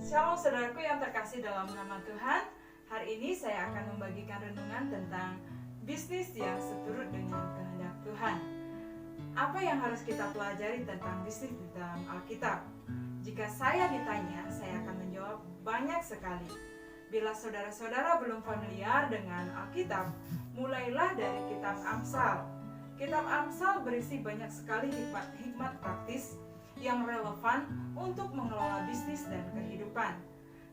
Shalom saudaraku yang terkasih dalam nama Tuhan. Hari ini saya akan membagikan renungan tentang bisnis yang seturut dengan kehendak Tuhan. Apa yang harus kita pelajari tentang bisnis di dalam Alkitab? Jika saya ditanya, saya akan menjawab banyak sekali. Bila saudara-saudara belum familiar dengan Alkitab, mulailah dari kitab Amsal. Kitab Amsal berisi banyak sekali hikmat praktis yang relevan untuk mengelola bisnis dan kehidupan.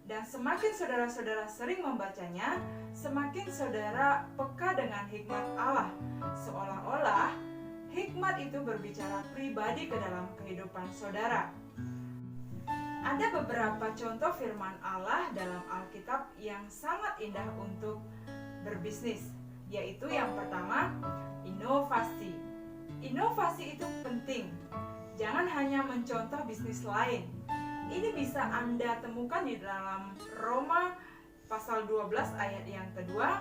Dan semakin saudara-saudara sering membacanya, semakin saudara peka dengan hikmat Allah. Seolah-olah hikmat itu berbicara pribadi ke dalam kehidupan saudara. Ada beberapa contoh firman Allah dalam Alkitab yang sangat indah untuk berbisnis, yaitu yang pertama, inovasi. Inovasi itu penting. Jangan hanya mencontoh bisnis lain. Ini bisa Anda temukan di dalam Roma pasal 12 ayat yang kedua.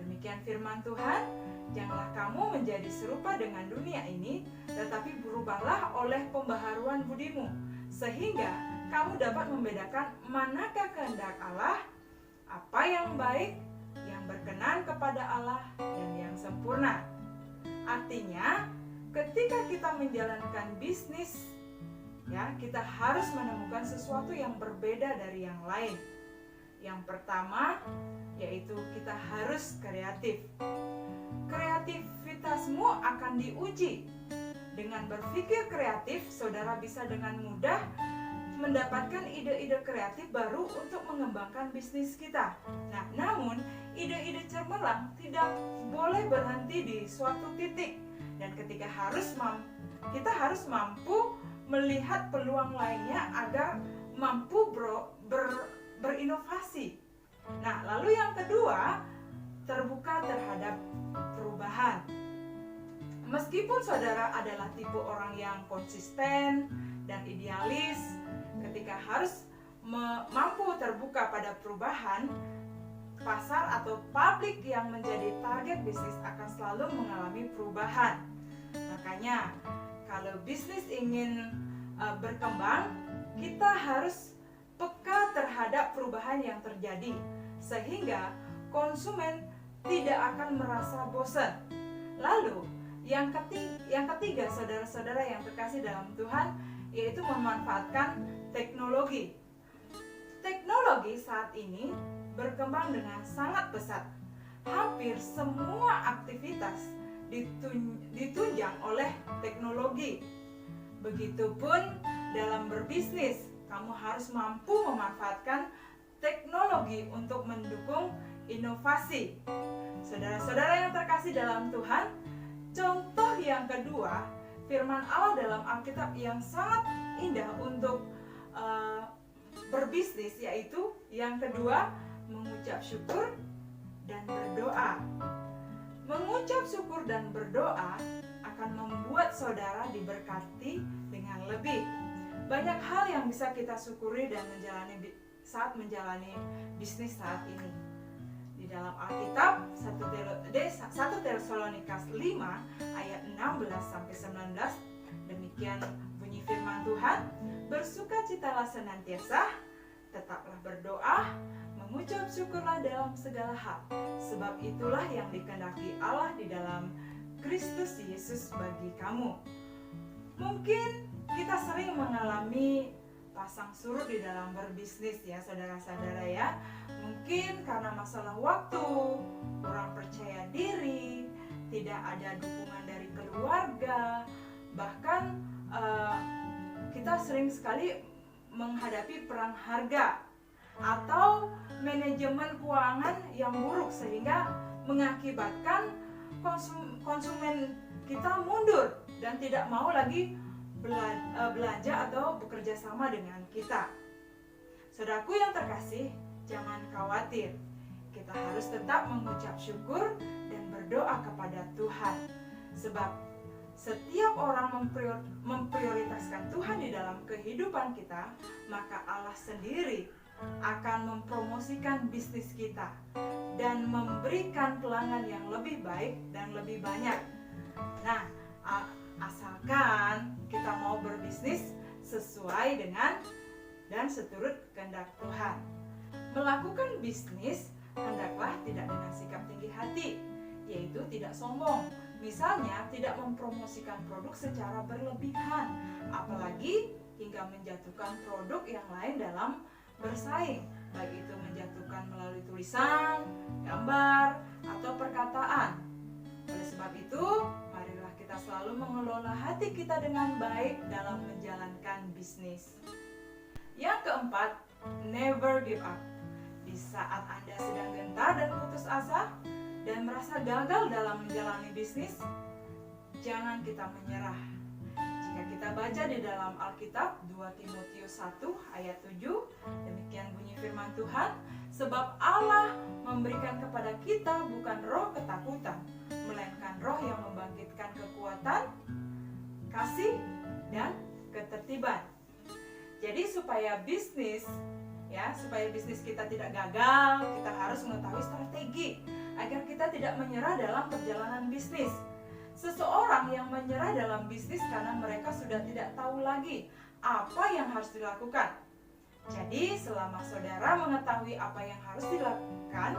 Demikian firman Tuhan, janganlah kamu menjadi serupa dengan dunia ini, tetapi berubahlah oleh pembaharuan budimu, sehingga kamu dapat membedakan manakah kehendak Allah, apa yang baik, yang berkenan kepada Allah, dan yang sempurna. Artinya, ketika kita menjalankan bisnis, kita harus menemukan sesuatu yang berbeda dari yang lain. Yang pertama, yaitu kita harus kreatif. Kreativitasmu akan diuji. Dengan berpikir kreatif, saudara bisa dengan mudah mendapatkan ide-ide kreatif baru untuk mengembangkan bisnis kita. Namun, ide-ide cemerlang tidak boleh berhenti di suatu titik. Dan ketika kita harus mampu melihat peluang lainnya agar mampu berinovasi. Lalu yang kedua, terbuka terhadap perubahan. Meskipun saudara adalah tipe orang yang konsisten dan idealis, ketika harus mampu terbuka pada perubahan, pasar atau publik yang menjadi target bisnis akan selalu mengalami perubahan. Makanya, kalau bisnis ingin berkembang, kita harus peka terhadap perubahan yang terjadi, sehingga konsumen tidak akan merasa bosan. Lalu, yang ketiga, saudara-saudara yang terkasih dalam Tuhan, yaitu memanfaatkan teknologi. Teknologi saat ini berkembang dengan sangat pesat. Hampir semua aktivitas ditunjang oleh teknologi. Begitupun dalam berbisnis, kamu harus mampu memanfaatkan teknologi untuk mendukung inovasi. Saudara-saudara yang terkasih dalam Tuhan, contoh yang kedua, firman Allah dalam Alkitab yang sangat indah untuk berbisnis, yaitu yang kedua, mengucap syukur dan berdoa. Mengucap syukur dan berdoa akan membuat saudara diberkati dengan lebih. Banyak hal yang bisa kita syukuri dan saat menjalani bisnis saat ini. Di dalam Alkitab 1 Tesalonika 5 ayat 16-19, demikian bunyi firman Tuhan, bersukacitalah senantiasa, tetaplah berdoa, mengucap syukurlah dalam segala hal, sebab itulah yang dikehendaki Allah di dalam Kristus Yesus bagi kamu. Mungkin kita sering mengalami pasang surut di dalam berbisnis ya saudara-saudara ya. Mungkin karena masalah waktu, kurang percaya diri, tidak ada dukungan dari keluarga, bahkan kita sering sekali menghadapi perang harga atau manajemen keuangan yang buruk, sehingga mengakibatkan konsumen kita mundur dan tidak mau lagi belanja atau bekerja sama dengan kita. Saudaraku yang terkasih, jangan khawatir. Kita harus tetap mengucap syukur dan berdoa kepada Tuhan. Sebab setiap orang memprioritaskan Tuhan di dalam kehidupan kita, maka Allah sendiri akan mempromosikan bisnis kita dan memberikan pelanggan yang lebih baik dan lebih banyak. Asalkan kita mau berbisnis sesuai dengan dan seturut kehendak Tuhan. Melakukan bisnis hendaklah tidak dengan sikap tinggi hati, yaitu tidak sombong. Misalnya, tidak mempromosikan produk secara berlebihan, apalagi hingga menjatuhkan produk yang lain dalam bersaing, baik itu menjatuhkan melalui tulisan, gambar, atau perkataan. Oleh sebab itu, marilah kita selalu mengelola hati kita dengan baik dalam menjalankan bisnis. Yang keempat, never give up. Di saat Anda sedang gentar dan putus asa dan merasa gagal dalam menjalani bisnis, jangan kita menyerah. Jika kita baca di dalam Alkitab 2 Timotius 1 ayat 7, demikian bunyi firman Tuhan, sebab Allah memberikan kepada kita bukan roh ketakutan, melainkan roh yang membangkitkan kekuatan, kasih, dan ketertiban. Jadi supaya bisnis kita tidak gagal, kita harus mengetahui strategi agar kita tidak menyerah dalam perjalanan bisnis. Seseorang yang menyerah dalam bisnis karena mereka sudah tidak tahu lagi apa yang harus dilakukan. Jadi selama saudara mengetahui apa yang harus dilakukan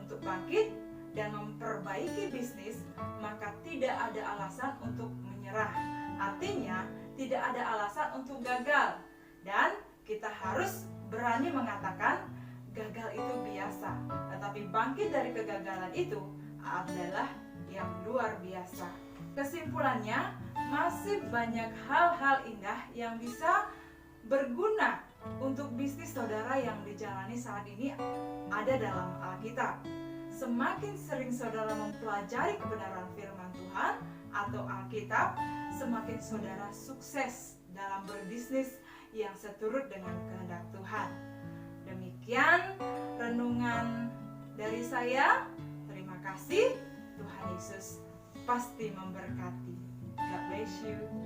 untuk bangkit dan memperbaiki bisnis, maka tidak ada alasan untuk menyerah. Artinya tidak ada alasan untuk gagal. Dan kita harus berani mengatakan gagal itu biasa, tetapi bangkit dari kegagalan itu adalah yang luar biasa. Kesimpulannya, masih banyak hal-hal indah yang bisa berguna untuk bisnis saudara yang dijalani saat ini ada dalam Alkitab. Semakin sering saudara mempelajari kebenaran firman Tuhan atau Alkitab, semakin saudara sukses dalam berbisnis yang seturut dengan kehendak Tuhan. Demikian renungan dari saya. Terima kasih. Tuhan Yesus pasti memberkati. God bless you.